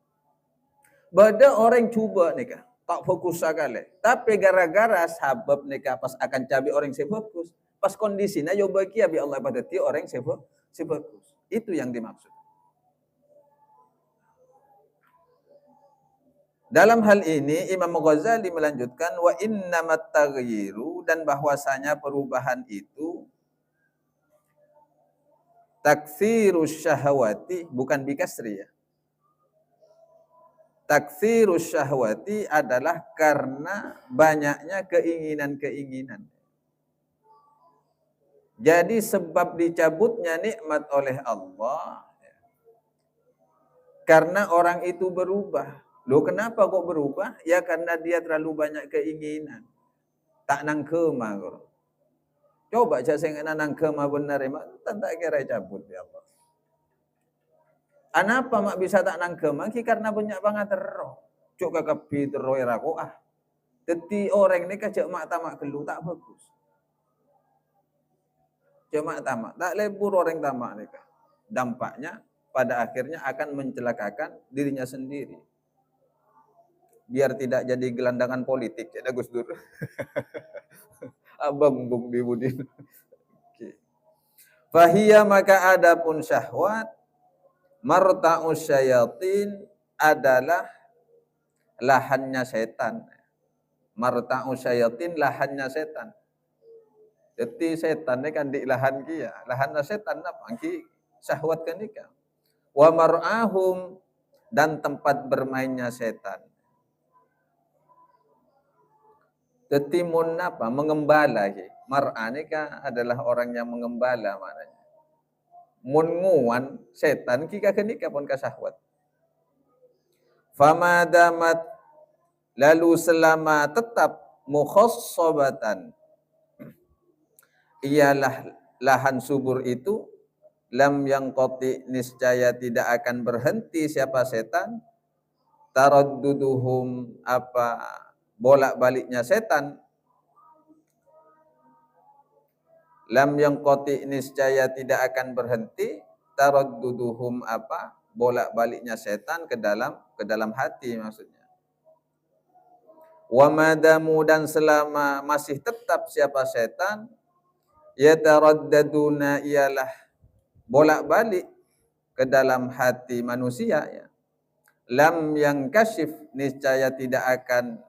Bodoh orang coba nih tak fokus sekali. Tapi gara-gara sabab nih pas akan cabi orang yang fokus. Pas kondisinya yo bagi abi Allah ibadati orang sebagus. Itu yang dimaksud. Dalam hal ini Imam Ghazali melanjutkan wa innamat taghyiru dan bahwasanya perubahan itu taktsirus syahwati bukan bikasri ya. Taktsirus syahwati adalah karena banyaknya keinginan-keinginan. Jadi sebab dicabutnya nikmat oleh Allah karena orang itu berubah. Loh kenapa kok berubah? Ya karena dia terlalu banyak keinginan. Tak nangkema. Coba aja saya nangkema benar ya, tak kira cabut ya Allah. Kenapa mak bisa tak nangkema? Karena banyak banget terroh. Cuk kekepi terroh iraku Jadi orang ini kajak mak tamak gelu tak bagus. Cuma tamak, tak lebur orang tamak mereka. Dampaknya pada akhirnya akan mencelakakan dirinya sendiri. Biar tidak jadi gelandangan politik, ya Gus Dur. Abang bung di budin. Fahiyya maka adapun syahwat marta'us syayatin adalah lahannya setan. Marta'us syayatin lahannya setan. Jadi setan ini kan di lahan kia, lahan setan apa? Ki syahwat kan ika. Wa mar'ahum dan tempat bermainnya setan. Tetimun apa? Mengembala. Mar'a ini kan adalah orang yang mengembala maknanya. Mun nguan setan ki kakenika pun kasahwat. Fama damat lalu selama tetap mukhassabatan ialah lahan subur itu lam yang qati niscaya tidak akan berhenti siapa setan taradduduhum apa bolak-baliknya setan lam yang qati niscaya tidak akan berhenti taradduduhum apa bolak-baliknya setan ke dalam hati maksudnya. Wa madamu dan selama masih tetap siapa setan yataraddaduna ialah bolak-balik ke dalam hati manusia ya. Lam yang kasyif niscaya tidak akan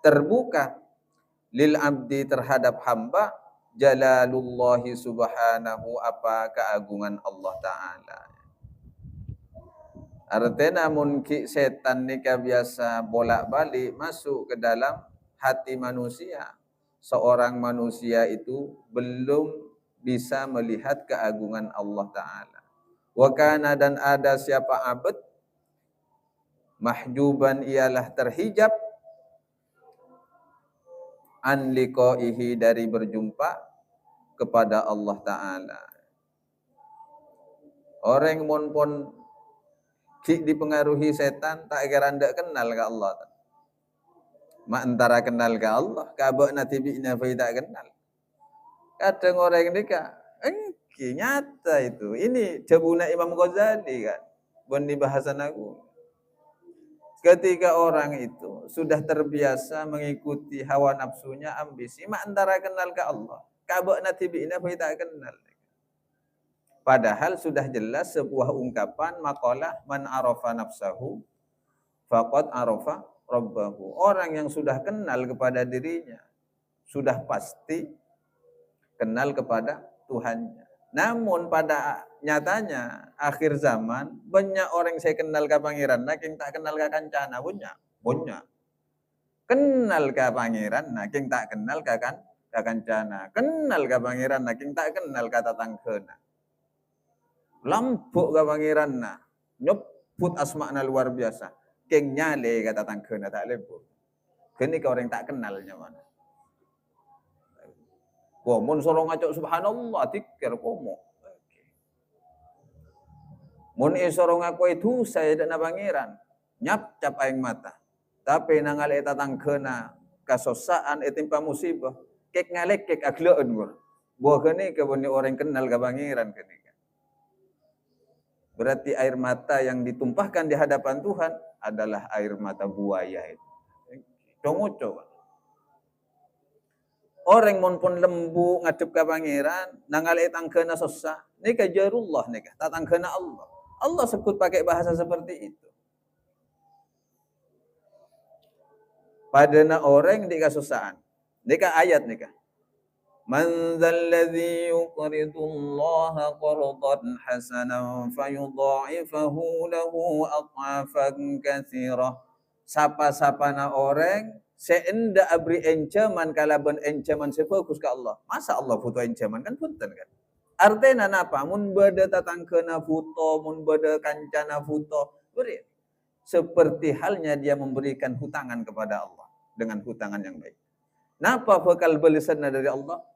terbuka lil abdi terhadap hamba jalalullahi subhanahu apa keagungan Allah Ta'ala. Artinya namun setan nikah biasa bolak-balik masuk ke dalam hati manusia. Seorang manusia itu belum bisa melihat keagungan Allah Ta'ala. Wa kana dan ada siapa abad mahjuban ialah terhijab an liqaihi dari berjumpa kepada Allah Ta'ala. Orang pun dipengaruhi setan tak kira ndak kenal ke Allah. Mak antara kenal ke Allah, kabak natibina fa tak kenal. Kadang orang ini engki nyata itu. Ini jabuna Imam Ghazali kan. Bon di bahasan aku. Ketika orang itu sudah terbiasa mengikuti hawa nafsunya, ambisi, mak antara kenal ke Allah. Kabak natibina fa tak kenal. Padahal sudah jelas sebuah ungkapan maqalah man arafa nafsahu faqad arafa rabbahu. Orang yang sudah kenal kepada dirinya sudah pasti kenal kepada Tuhannya. Namun pada nyatanya akhir zaman banyak orang saya kenal ke pangeran nak yang tak kenal ke kancana punya. Kenal ke pangeran nak yang tak kenal ke kancana. Kenal ke pangeran nak yang tak kenal ke tatangkeuna. Lampuk ke pangeran na nyebut asma'na luar biasa keng nyale kata tangkeuna tak lempuk kini ke orang tak kenalnya mana mun sorong ngacok subhanallah tikir komo mun sorong aku itu saya dana pangeran nyap cap aing mata tapi nangal eta tangkeuna kasosaan etimpa musibah kek ngalek kek agleun gua kene ke orang kenal ke pangeran kene. Berarti air mata yang ditumpahkan di hadapan Tuhan adalah air mata buaya itu. Coba. Orang pun lembu ngadep ke pangeran, nangal tangkeuna susah. Nika jarullah nika, tatangkeuna Allah. Allah sebut pakai bahasa seperti itu. Padana orang di kesusahan. Nika ayat nika. Man dzalladzi yuqridullaha qardan hasanan fayudha'ifahu lahu adhafan katsirah. Sapa-sapana orang seenda abri encaman kalaban encaman sefokus ke Allah. Masa Allah foto encaman kan punten kan. Artinya napa? Mun bada tatangkeuna foto, mun bada kancana foto, beri. Seperti halnya dia memberikan hutangan kepada Allah dengan hutangan yang baik. Napa bakal balasanna dari Allah?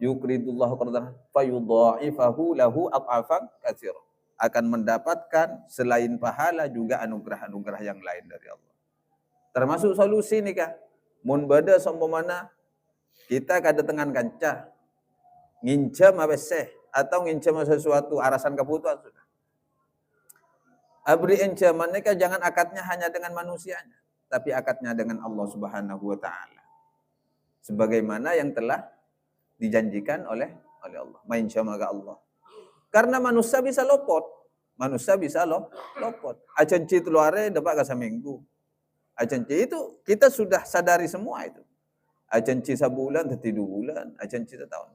Yuqridullahu qardan fayudha'ifahu lahu adhafan katsira. Akan mendapatkan selain pahala juga anugerah-anugerah yang lain dari Allah. Termasuk solusi nikah. Mun bada sompomana kita kada tengan kanca ngincam abeseh atau ngincam sesuatu arasan kebutuhan sudah. Abri ancaman nikah jangan akadnya hanya dengan manusianya, tapi akadnya dengan Allah Subhanahu wa taala. Sebagaimana yang telah dijanjikan oleh Allah. Main sama ke Allah. Karena manusia bisa lopot. Manusia bisa lopot. Acenci teluare dapat ka seminggu. Acenci itu kita sudah sadari semua itu. Acenci sebulan, 2 bulan, acenci setahun.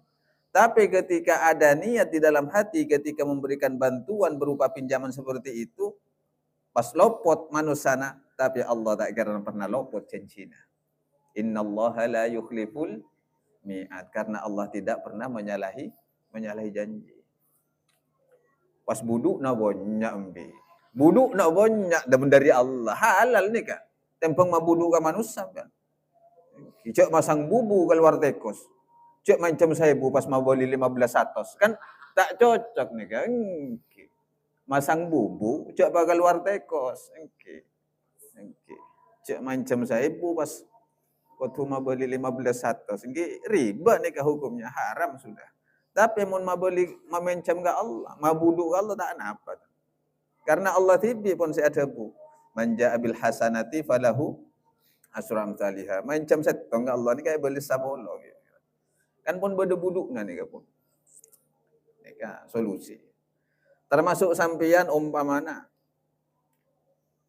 Tapi ketika ada niat di dalam hati, ketika memberikan bantuan berupa pinjaman seperti itu, pas lopot manusia, tapi Allah tak kira pernah lopot cencina. Innallaha la yukhliful mi'ad. Karena Allah tidak pernah menyalahi janji. Pas buduk na banyak ambil. Buduk na banyak dari Allah. Halal ni kak. Tempeng mabuduk ka manusia kan. Cek masang bubu keluar tekos. Cek macam saya bu pas mau beli 1500 kan tak cocok nih kan. Masang bubu cek bakal keluar tekos. Cek macam saya bu pas waktu mau beli 1500 ini riba nih ke hukumnya, haram sudah. Tapi mau beli memencam ke Allah, mabudu ke Allah tak apa. Karena Allah tibi pun saya ada bu. Manja abil hasanati falahu asram taliha. Mencam setong ke Allah ni kayak beli sabolo. Kan pun berdebuduk nih pun. Ini solusi. Termasuk sampian umpamana.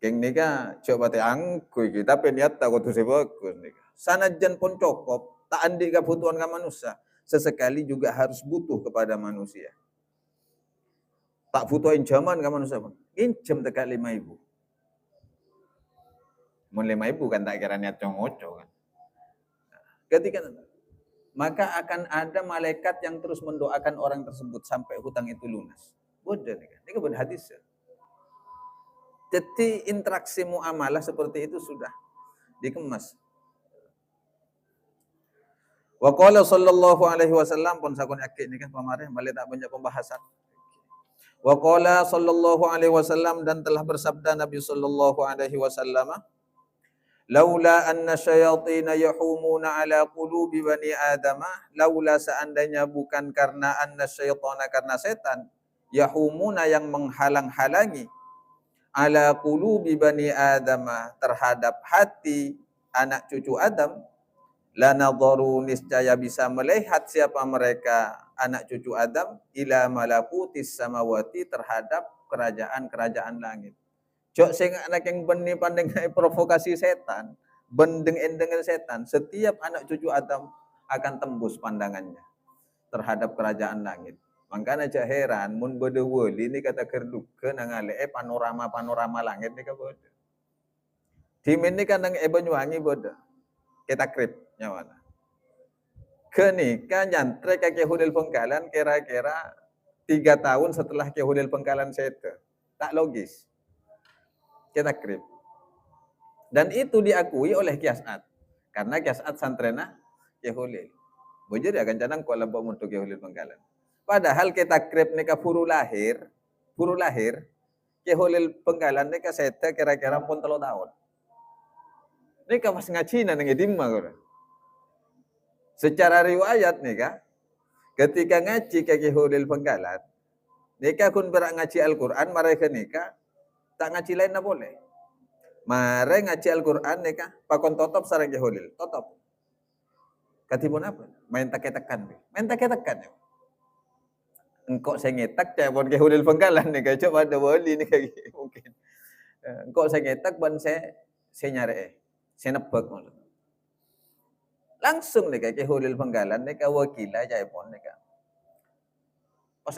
Keng nika coba angkui kita peniat takut tu bagus nika. Sanajan pun cokop, tak andi kebutuhan ke manusia. Sesekali juga harus butuh kepada manusia. Tak butuhin zaman ke manusia pun. Incem dekat 5.000. Mun 5.000 kan tak kira niat congoco kan. Ketika maka akan ada malaikat yang terus mendoakan orang tersebut sampai hutang itu lunas. Bodoh nih kan. Ini kan hadis. Jadi interaksi muamalah seperti itu sudah dikemas. Wa qala sallallahu alaihi wasallam pun sakon akik ni kan pamareh balik tak banyak pembahasan. Wa qala sallallahu alaihi wasallam dan telah bersabda Nabi sallallahu alaihi wasallam, laula anna syayatin yahumuna ala qulubi bani adama, laula seandainya bukan karena anna syaitana karena setan yahumuna yang menghalang-halangi ala qulubi bani adama terhadap hati anak cucu Adam, lanadharu niscaya bisa melihat siapa mereka anak cucu Adam ila malakutis samawati terhadap kerajaan-kerajaan langit. Cok sing anak yang benih pandeng provokasi setan, bendeng dengan setan, setiap anak cucu Adam akan tembus pandangannya terhadap kerajaan langit. Makanya aja heran mun bede wali ini kata kerduke nangale panorama langit ni ka bode. Dimin ni kan nang Banyuwangi bode. Kita krip nyawana. Kenika nyantre ke Hudil Bengkalan kira-kira 3 tahun setelah ke Hudil Bengkalan sete. Tak logis. Kita krip. Dan itu diakui oleh Kiasat. Karena Kiasat santrena ke Hudil. Bujur ya gancanang kuala bom untuk ke Hudil Bengkalan. Padahal kita krip nika puru lahir ke Hudil Bengkalan nika sete kira-kira pun 3 tahun. Nika pas ngacina nang edimma kora. Secara riwayat nika ketika ngaji ke Hudil Bengkalan nika kun berak ngaji Al-Qur'an mereka nika tak ngaji lain na boleh. Mare ngaji Al-Qur'an nika pakon totop sareng ke Hudil, totop. Katipun apa? Main tak-tekan. Main tak-tekan. Engkau saya ngetak cabon ke Hudil Bengkalan nika coba ada boleh nika mungkin. Engkau saya ngetak ban saya nyari saya nebak maksud. Langsung nih ke Hudil Bengkalan nih wakila jaipon nih pas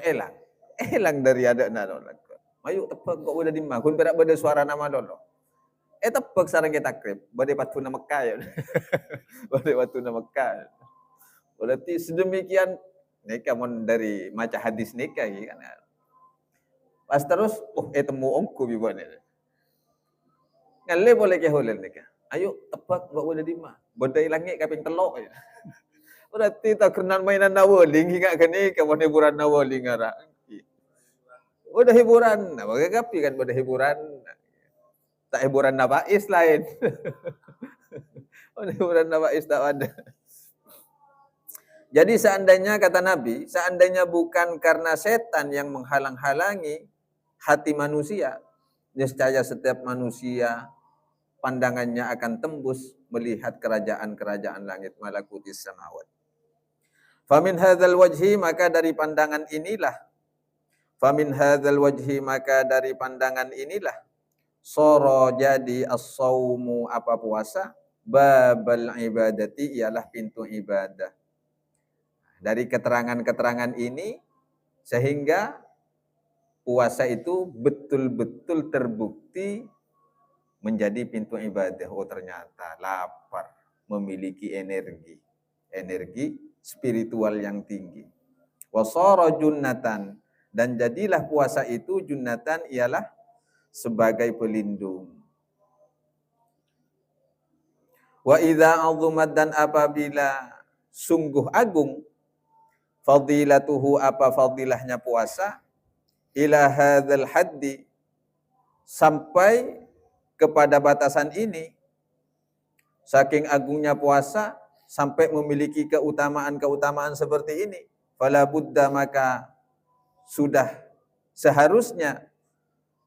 elang dari ada nado. Mayu tebak kok udah dimakun berak beda suara nama dolo. Tebak sarang kita krip, bade patu nama Mekah. Bade patu nama Mekah. Berarti sedemikian nika mon dari maca hadis nika kan. Pas terus temu ongku bibone. Ngalle boleh ke Hudil nika. Ayo tebak kok udah dimah. Bodai langit kaping telok ya. Berarti tak kenal mainan nawaling hingga kini kawan hiburan nawaling ara. Udah hiburan, nah bagi kapi kan udah hiburan. Tak hiburan nabais lain. Udah hiburan nabais tak ada. Jadi seandainya kata Nabi, seandainya bukan karena setan yang menghalang-halangi hati manusia, niscaya setiap manusia pandangannya akan tembus melihat kerajaan-kerajaan langit malakutis samawat. Famin hadzal wajhi maka dari pandangan inilah soro jadi as-saumu apa puasa babal ibadati ialah pintu ibadah. Dari keterangan-keterangan ini sehingga puasa itu betul-betul terbukti menjadi pintu ibadah. Oh ternyata lapar. memiliki energi spiritual yang tinggi. Wasara junnatan, dan jadilah puasa itu junnatan, ialah sebagai pelindung. Wa idza azumat, dan apabila sungguh agung, fadilatuhu, apa fadilahnya puasa, ila hadzal haddi, sampai kepada batasan ini, saking agungnya puasa sampai memiliki keutamaan-keutamaan seperti ini, fala budda, maka sudah seharusnya,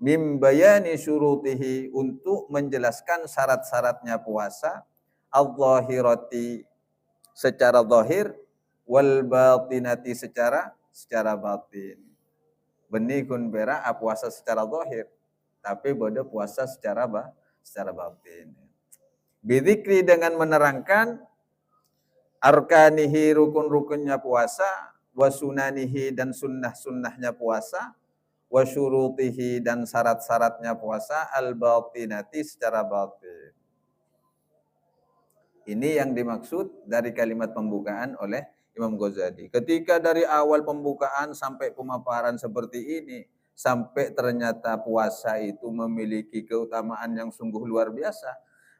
mim bayani syurutihi, untuk menjelaskan syarat-syaratnya puasa, al-zahirati, secara zahir, wal batinati, secara batin. Benih kun bera puasa secara zahir, tapi bodoh puasa secara batin. Bidzikri, dengan menerangkan arkanihi, rukun-rukunnya puasa, wa sunanihi, dan sunnah-sunnahnya puasa, wa syurutihi, dan syarat-syaratnya puasa, al batinati, secara batin. Ini yang dimaksud dari kalimat pembukaan oleh Imam Ghazali. Ketika dari awal pembukaan sampai pemaparan seperti ini, sampai ternyata puasa itu memiliki keutamaan yang sungguh luar biasa,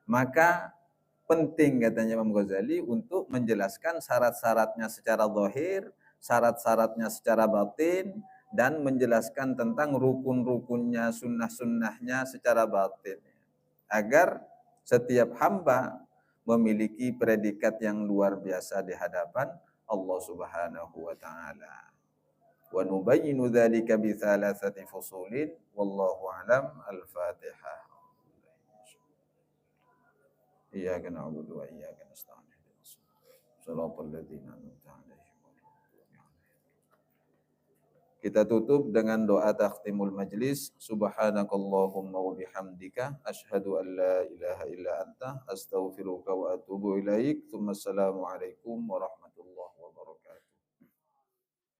maka penting, katanya Imam Ghazali, untuk menjelaskan syarat-syaratnya secara zahir, syarat-syaratnya secara batin, dan menjelaskan tentang rukun-rukunnya, sunnah-sunnahnya secara batin. Agar setiap hamba memiliki predikat yang luar biasa di hadapan Allah Subhanahu wa taala. Wa nubayyinu dzalika bi thalathati fusulin, wallahu a'lam. Al-Fatihah. Iyyaka na'budu wa iyyaka nasta'in. Shiratal ladzina an'amta 'alaihim. Kita tutup dengan doa takhtimul majlis. Subhanakallahumma wa bihamdika asyhadu an la ilaha illa anta astaghfiruka wa atubu ilaik. Assalamualaikum warahmatullahi wabarakatuh.